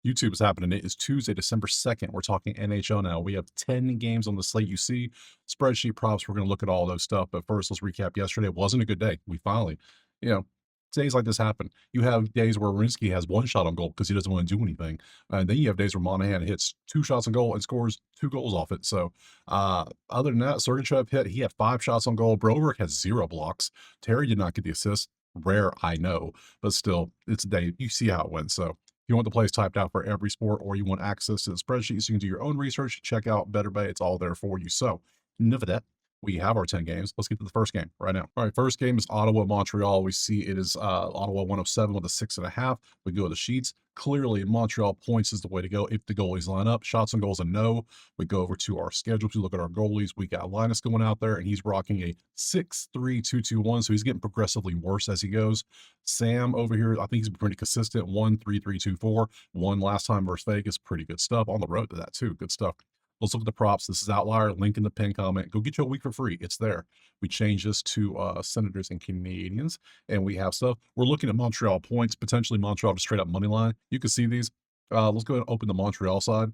YouTube is happening. It is Tuesday, December 2nd. We're talking NHL now. We have 10 games on the slate. You see spreadsheet props. We're going to look at all those stuff. But first, let's recap yesterday. It wasn't a good day. We finally, you know, days like this happen. You have days where Rinsky has one shot on goal because he doesn't want to do anything. And then you have days where Monahan hits two shots on goal and scores two goals off it. So, other than that, Sergachev hit. He had five shots on goal. Broberg has zero blocks. Terry did not get the assist. Rare, I know, but still, it's a day. You see how it went. So, you want the plays typed out for every sport, or you want access to the spreadsheet so you can do your own research, check out Better Bay. It's all there for you. So, enough of that. We have our 10 games. Let's get to the first game right now. All right, first game is Ottawa, Montreal. We see it is Ottawa 107 with a 6.5. We go to the sheets. Clearly, Montreal points is the way to go if the goalies line up. Shots and goals, a no. We go over to our schedule to look at our goalies. We got Linus going out there, and he's rocking a 6.3221. So he's getting progressively worse as he goes. Sam over here, I think he's pretty consistent. 1.3324. One last time versus Vegas. Pretty good stuff. On the road to that, too. Good stuff. Let's look at the props. This is Outlier. Link in the pin comment. Go get you a week for free. It's there. We change this to Senators and Canadians, and we have stuff. We're looking at Montreal points, potentially Montreal to straight up money line. You can see these. Let's go ahead and open the Montreal side.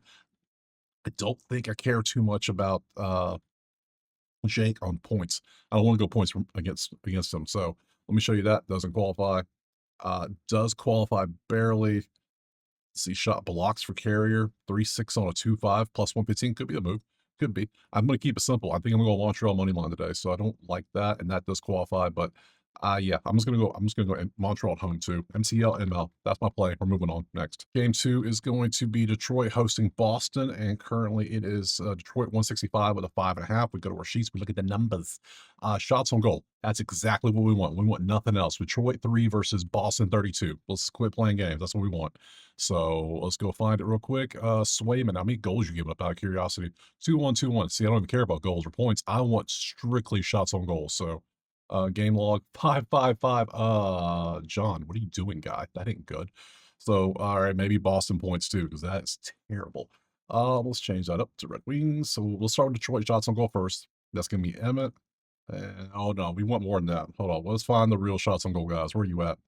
I don't think I care too much about Jake on points. I don't want to go points against him. So let me show you that. Doesn't qualify. Does qualify barely. See shot blocks for Carrier, 3.6 on a 2.5 plus 115 could be a move. Could be. I'm going to keep it simple. I think I'm going to go Montreal money line today, so I don't like that, and that does qualify. But yeah, I'm just going to go Montreal at home too. MCL ML. That's my play. We're moving on next. Game 2 is going to be Detroit hosting Boston, and currently it is Detroit 165 with a 5.5. We go to our sheets. We look at the numbers. Shots on goal. That's exactly what we want. We want nothing else. Detroit 3 versus Boston 32. Let's quit playing games. That's what we want. So let's go find it real quick. Swayman, how many goals you giving up out of curiosity? 2-1-2-1. See, I don't even care about goals or points. I want strictly shots on goal. So game log 555. John, what are you doing, guy? That ain't good. So all right, maybe Boston points too, because that's terrible. Let's change that up to Red Wings. So we'll start with Detroit shots on goal first. That's gonna be Emmett. And oh no, we want more than that. Hold on, let's find the real shots on goal guys. Where are you at?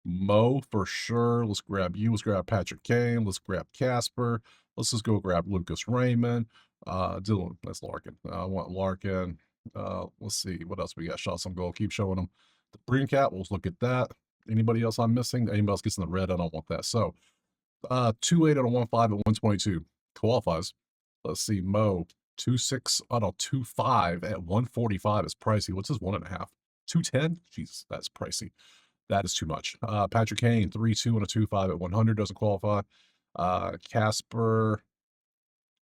Mo for sure. Let's grab you. Let's grab Patrick Kane. Let's grab Casper. Let's just go grab Lucas Raymond. Dylan, that's Larkin. I want Larkin. Let's see what else we got. Shots on goal. Keep showing them. The Green Cat. Let's look at that. Anybody else I'm missing? Anybody else gets in the red? I don't want that. So 2.8 on a 1.5 at 122 qualifies. Let's see. Mo 2.6 on a 2.5 at 145 is pricey. What's his 1.5? 210? Jeez, that's pricey. That is too much. Patrick Kane, 3.2 on a 2.5 at 100 doesn't qualify. Casper,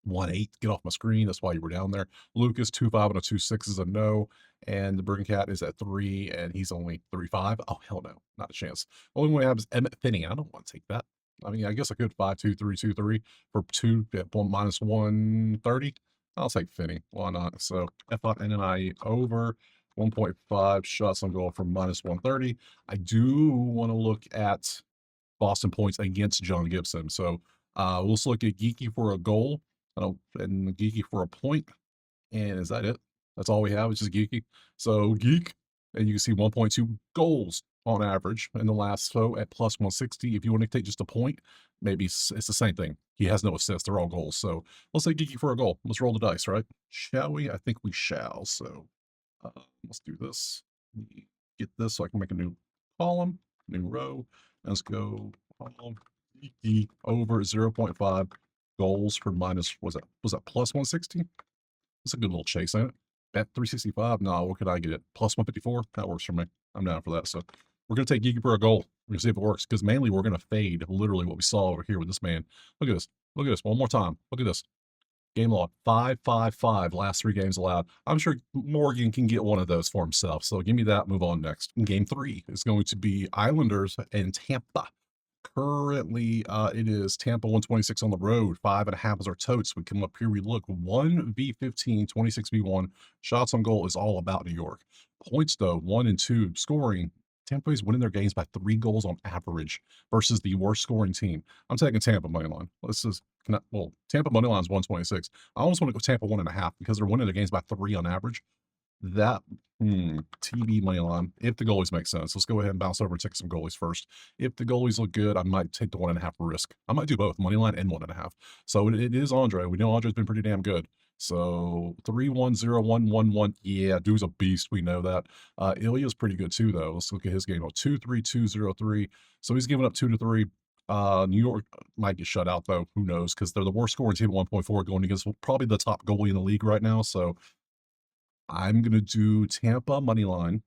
1.8. Get off my screen. That's why you were down there. Lucas, 2.5 on a 2.6 is a no. And the Bergen Cat is at 3, and he's only 3.5. Oh, hell no. Not a chance. Only one I have is Emmett Finney. I don't want to take that. I mean, I guess I could 5.2, 3.2, for 2 at minus 130. I'll take Finney. Why not? So FNNI over 1.5 shots on goal from minus 130. I do want to look at Boston points against John Gibson. So let's look at Geeky for a goal and Geeky for a point. And is that it? That's all we have. It's just Geeky. So Geek, and you can see 1.2 goals on average in the last so at plus 160. If you want to take just a point, maybe it's the same thing. He has no assists. They're all goals. So let's say Geeky for a goal. Let's roll the dice, right? Shall we? I think we shall. So let's do this. Get this so I can make a new column, new row. Let's go over 0.5 goals for minus, was that plus 160? That's a good little chase, ain't it? Bet 365. No, what could I get it? Plus 154? That works for me. I'm down for that. So we're going to take Geeky for a goal. We're going to see if it works, because mainly we're going to fade literally what we saw over here with this man. Look at this. Look at this. One more time. Look at this. Game log 555, last 3 games allowed. I'm sure Morgan can get one of those for himself. So give me that. Move on next. Game 3 is going to be Islanders and Tampa. Currently, it is Tampa 126 on the road. 5.5 is our totes. We come up here. We look 1v15, 26v1. Shots on goal is all about New York. Points though, 1 and 2. Scoring. Tampa is winning their games by 3 goals on average versus the worst scoring team. I'm taking Tampa money line. Tampa money line is 126. I almost want to go Tampa 1.5 because they're winning their games by 3 on average. That TB money line. If the goalies make sense, let's go ahead and bounce over and take some goalies first. If the goalies look good, I might take the 1.5 risk. I might do both money line and 1.5. So it is Andre. We know Andre's been pretty damn good. So 3-1-0-1-1-1. Yeah, dude's a beast. We know that. Ilya's pretty good too, though. Let's look at his game. 2-3-2-0-3. So he's giving up 2-3. New York might get shut out though. Who knows? Because they're the worst scoring team at 1.4 going against probably the top goalie in the league right now. So I'm gonna do Tampa money line.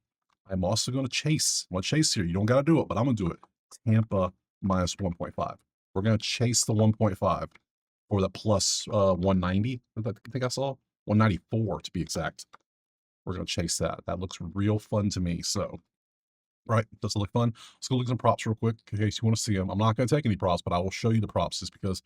I'm also gonna chase. I'm gonna chase here. You don't gotta do it, but I'm gonna do it. Tampa minus 1.5. We're gonna chase the 1.5 or the plus 190. I think I saw 194 to be exact. We're gonna chase that. That looks real fun to me. So, right, does it look fun? Let's go look at some props real quick in case you want to see them. I'm not gonna take any props, but I will show you the props just because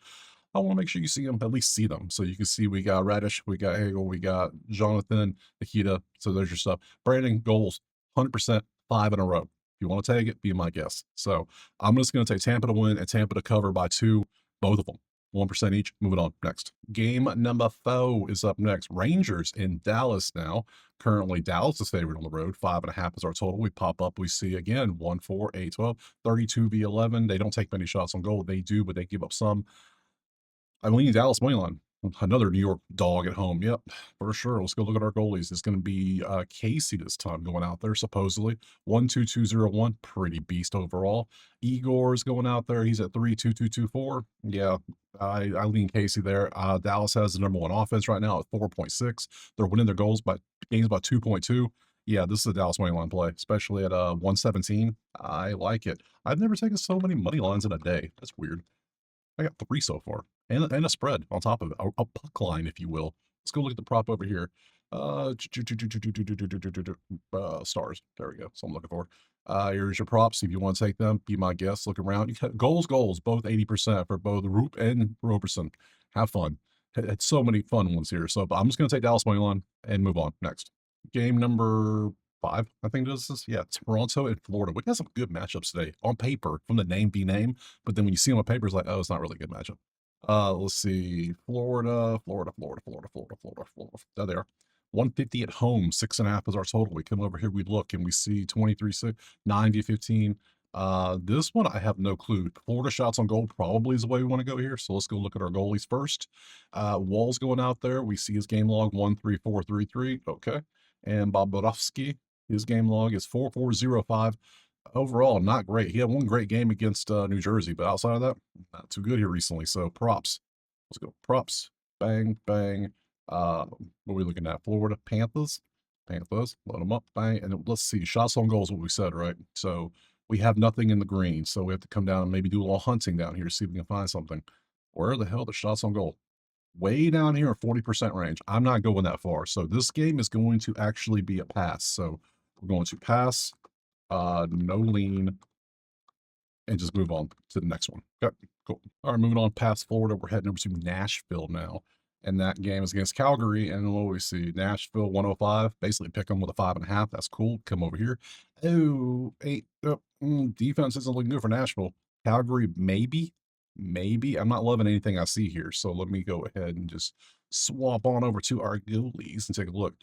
I want to make sure you see them, at least see them. So you can see we got Radish, we got Hagel, we got Jonathan, Nikita. So there's your stuff. Brandon goals, 100%, 5 in a row. If you want to take it, be my guest. So I'm just going to take Tampa to win and Tampa to cover by 2, both of them. 1% each. Moving on. Next. Game number 4 is up next. Rangers in Dallas now. Currently, Dallas is favored on the road. 5.5 is our total. We pop up. We see again 1-4, 8-12, 32v11. They don't take many shots on goal. They do, but they give up some. I'm leaning Dallas money line. Another New York dog at home. Yep, for sure. Let's go look at our goalies. It's going to be Casey this time going out there, supposedly. 1-2-2-0-1. Pretty beast overall. Igor's going out there. He's at 3-2-2-2-4. Yeah, I lean Casey there. Dallas has the number 1 offense right now at 4.6. They're winning their games by 2.2. Yeah, this is a Dallas money line play, especially at 117. I like it. I've never taken so many money lines in a day. That's weird. I got 3 so far, and a spread on top of it, a puck line, if you will. Let's go look at the prop over here. Stars. There we go. So I'm looking for. Here's your props. If you want to take them, be my guest. Look around. You got goals, both 80% for both Roop and Roberson. Have fun. Had so many fun ones here. So I'm just going to take Dallas money line and move on. Next. Game number 5, I think this is. Yeah, Toronto and Florida. We got some good matchups today on paper from the name be name, but then when you see them on paper, it's like, oh, it's not really a good matchup. Let's see. Florida. Oh, there. 150 at home, 6.5 is our total. We come over here, we look, and we see 23-6, 9v15. This one I have no clue. Florida shots on goal probably is the way we want to go here. So let's go look at our goalies first. Wall's going out there. We see his game log 13433. Okay. And Bobrovsky, his game log is 4405. Overall, not great. He had one great game against New Jersey, but outside of that, not too good here recently. So props. Let's go. Props. Bang, bang. What are we looking at? Florida Panthers. Panthers. Load them up. Bang. And let's see. Shots on goals, what we said, right? So we have nothing in the green. So we have to come down and maybe do a little hunting down here, see if we can find something. Where the hell are the shots on goal? Way down here, 40% range. I'm not going that far. So this game is going to actually be a pass. So we're going to pass, no lean, and just move on to the next one. Okay, cool. All right, moving on past Florida, we're heading over to Nashville now. And that game is against Calgary. And what we see, Nashville 105, basically pick them with a 5.5. That's cool. Come over here. Oh, 8. Oh, defense isn't looking good for Nashville. Calgary, maybe. Maybe. I'm not loving anything I see here. So let me go ahead and just swap on over to our goalies and take a look.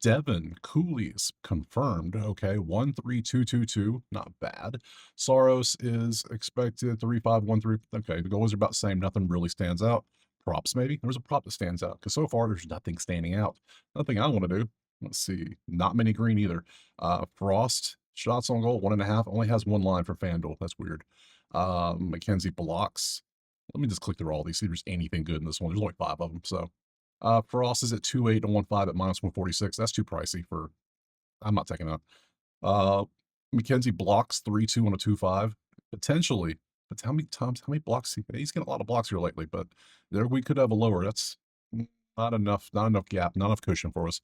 Devin Cooley is confirmed. Okay, 1-3-2-2-2. Not bad. Saros is expected 3-5-1-3. Okay, the goalies are about the same. Nothing really stands out. Props, maybe. There's a prop that stands out because so far there's nothing standing out. Nothing I want to do. Let's see. Not many green either. Frost, shots on goal, 1.5. Only has 1 line for FanDuel. That's weird. Mackenzie blocks. Let me just click through all these, see if there's anything good in this one. There's only 5 of them. So Frost is at 2.8 and 1.5 at minus 146. That's too pricey for. I'm not taking that. Mackenzie blocks 3-2 on a 2.5. Potentially. But how many blocks? He's getting a lot of blocks here lately, but there we could have a lower. That's not enough gap, not enough cushion for us.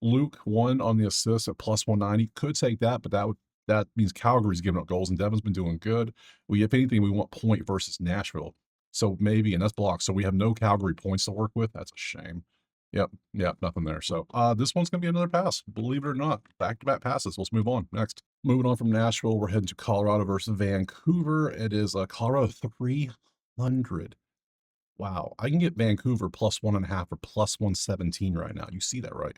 Luke 1 on the assist at plus 190. Could take that, but that means Calgary's giving up goals, and Devon's been doing good. If anything, we want point versus Nashville. So maybe, and that's blocked. So we have no Calgary points to work with. That's a shame. Yep, nothing there. So this one's gonna be another pass, believe it or not. Back-to-back passes. Let's move on. Next. Moving on from Nashville, we're heading to Colorado versus Vancouver. It is Colorado 300. Wow, I can get Vancouver plus 1.5 or plus 117 right now. You see that, right?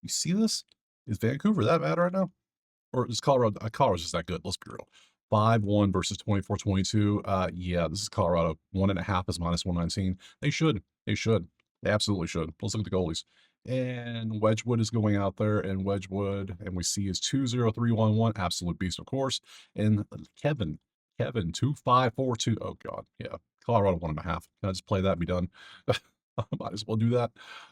You see this? Is Vancouver that bad right now? Or is Colorado? Colorado's just that good. Let's be real. 5-1 versus 24-22. Yeah, this is Colorado. 1.5 is -119. They should. They should. They absolutely should. Let's look at the goalies. And Wedgwood is going out there, and Wedgwood, and we see is 2-0-3-1-1. Absolute beast, of course. And Kevin 2-5-4-2. Oh God, yeah. Colorado 1.5. Can I just play that and be done? Might as well do that.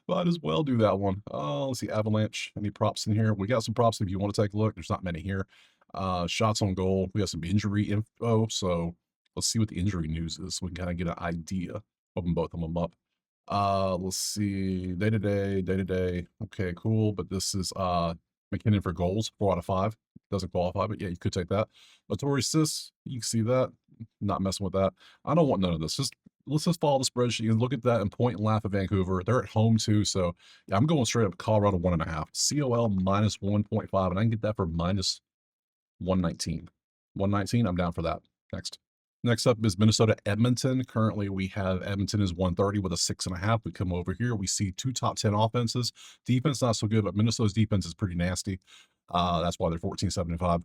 Might as well do that one. Oh, let's see. Avalanche. Any props in here? We got some props if you want to take a look. There's not many here. Shots on goal. We got some injury info. So let's see what the injury news is so we can kind of get an idea. Open both of them up. Let's see. Day to day. Okay, cool. But this is McKinnon for goals, 4 out of 5. Doesn't qualify, but yeah, you could take that. Latory assists, you can see that. Not messing with that. I don't want none of this. Let's just follow the spreadsheet and look at that and point and laugh at Vancouver. They're at home too, so yeah, I'm going straight up Colorado 1.5. COL -1.5, and I can get that for -119. 119, I'm down for that. Next. Next up is Minnesota Edmonton. Currently, we have Edmonton is 130 with a 6.5. We come over here, we see 2 top 10 offenses. Defense not so good, but Minnesota's defense is pretty nasty. That's why they're 14.75.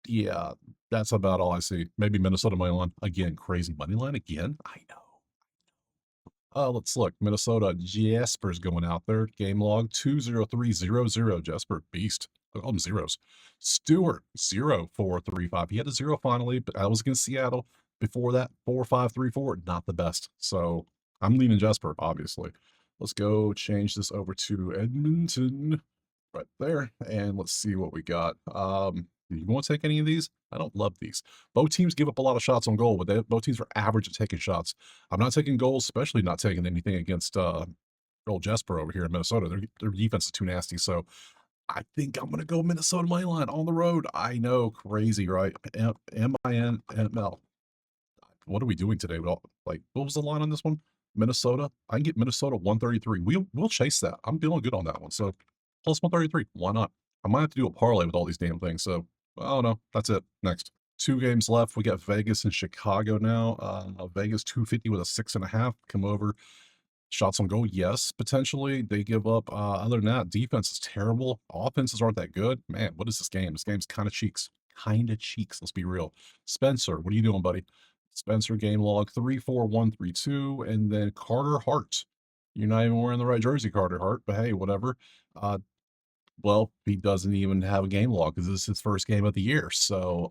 Yeah, that's about all I see. Maybe Minnesota money line. Again, crazy money line again. I know. Let's look. Minnesota Jasper's going out there. Game log 20300. Jasper beast. Look at all them zeros. Stewart 0435. He had a 0 finally, but I was against Seattle. Before that, 4534. Not the best. So I'm leaning Jasper, obviously. Let's go change this over to Edmonton right there. And let's see what we got. Do you want to take any of these? I don't love these. Both teams give up a lot of shots on goal, but both teams are average at taking shots. I'm not taking goals, especially not taking anything against old Jesper over here in Minnesota. Their defense is too nasty. So I think I'm going to go Minnesota money line on the road. I know, crazy, right? MINML. What are we doing today? Well, like, what was the line on this one? Minnesota. I can get Minnesota 133. We'll chase that. I'm feeling good on that one. So plus 133. Why not? I might have to do a parlay with all these damn things. So I don't know. That's it. Next. 2 games left. We got Vegas and Chicago now. Vegas 250 with a 6.5. Come over. Shots on goal, yes, potentially. They give up. Other than that, defense is terrible. Offenses aren't that good. Man, what is this game? This game's kind of cheeks. Kind of cheeks. Let's be real. Spencer, what are you doing, buddy? Spencer game log 34132. And then Carter Hart. You're not even wearing the right jersey, Carter Hart, but hey, whatever. Well, he doesn't even have a game log because this is his first game of the year. So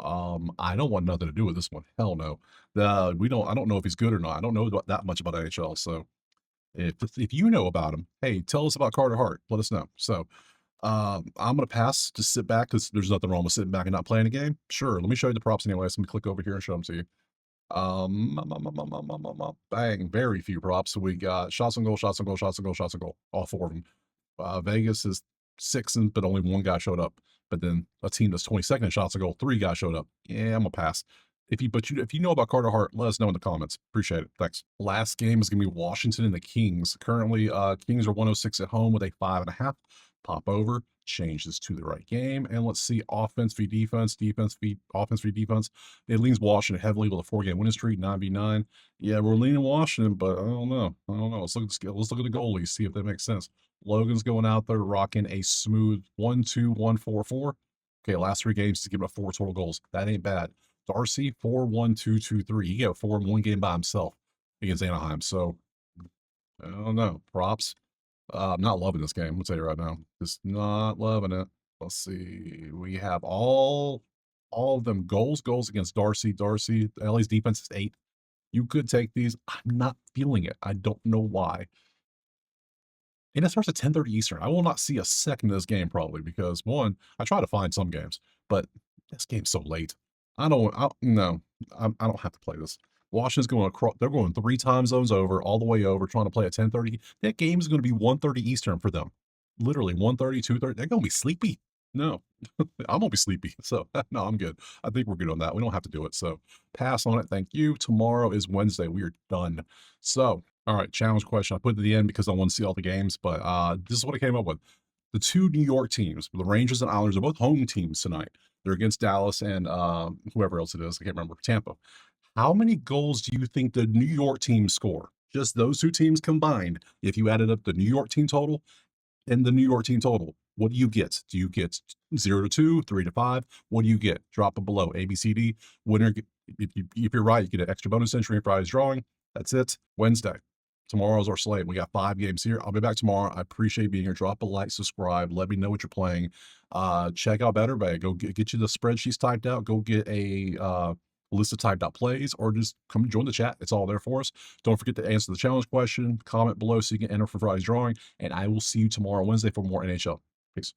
I don't want nothing to do with this one. Hell no. I don't know if he's good or not. I don't know that much about NHL. So if you know about him, hey, tell us about Carter Hart. Let us know. So I'm gonna pass. Just sit back because there's nothing wrong with sitting back and not playing a game. Sure, let me show you the props anyway. So let me click over here and show them to you. Bang, very few props. So we got shots on goal, shots on goal, shots on goal, shots on goal. All 4 of them. Vegas is 6, but only 1 guy showed up. But then a team that's 22nd in shots on goal, 3 guys showed up. Yeah, I'm gonna pass. If you know about Carter Hart, let us know in the comments. Appreciate it. Thanks. Last game is gonna be Washington and the Kings. Currently, Kings are 106 at home with a 5.5. Pop over, change this to the right game, and let's see offense v defense, offense v defense. It leans Washington heavily with a 4-game winning streak, 9v9. Yeah, we're leaning Washington, but I don't know. Let's look at the goalies, see if that makes sense. Logan's going out there rocking a smooth 1-2-1-4-4. Okay, last 3 games to give up 4 total goals. That ain't bad. Darcy 4-1-2-2-3. He got 4 in 1 game by himself against Anaheim. So I don't know. Props. I'm not loving this game. I'll tell you right now. Just not loving it. Let's see. We have all of them goals against Darcy. LA's defense is 8. You could take these. I'm not feeling it. I don't know why. And it starts at 10:30 Eastern. I will not see a second of this game probably because, one, I try to find some games, but this game's so late. No, I don't have to play this. Washington's going across. They're going 3 time zones over, all the way over, trying to play at 10:30. That game is going to be 1:30 Eastern for them. Literally 1:30, 2:30. They're going to be sleepy. No, I'm going to be sleepy. So, no, I'm good. I think we're good on that. We don't have to do it. So, pass on it. Thank you. Tomorrow is Wednesday. We are done. So, all right, challenge question. I put it at the end because I want to see all the games, but this is what I came up with. The 2 New York teams, the Rangers and Islanders, are both home teams tonight. They're against Dallas and whoever else it is. I can't remember. Tampa. How many goals do you think the New York teams score? Just those 2 teams combined. If you added up the New York team total and the New York team total. What do you get? Do you get 0 to 2, 3 to 5? What do you get? Drop it below. A, B, C, D. Winner, if you're right, you get an extra bonus entry in Friday's drawing. That's it. Wednesday. Tomorrow's our slate. We got 5 games here. I'll be back tomorrow. I appreciate being here. Drop a like, subscribe. Let me know what you're playing. Check out Better Bay. Go get you the spreadsheets typed out. Go get a list of typed out plays, or just come join the chat. It's all there for us. Don't forget to answer the challenge question. Comment below so you can enter for Friday's drawing. And I will see you tomorrow, Wednesday, for more NHL. Peace.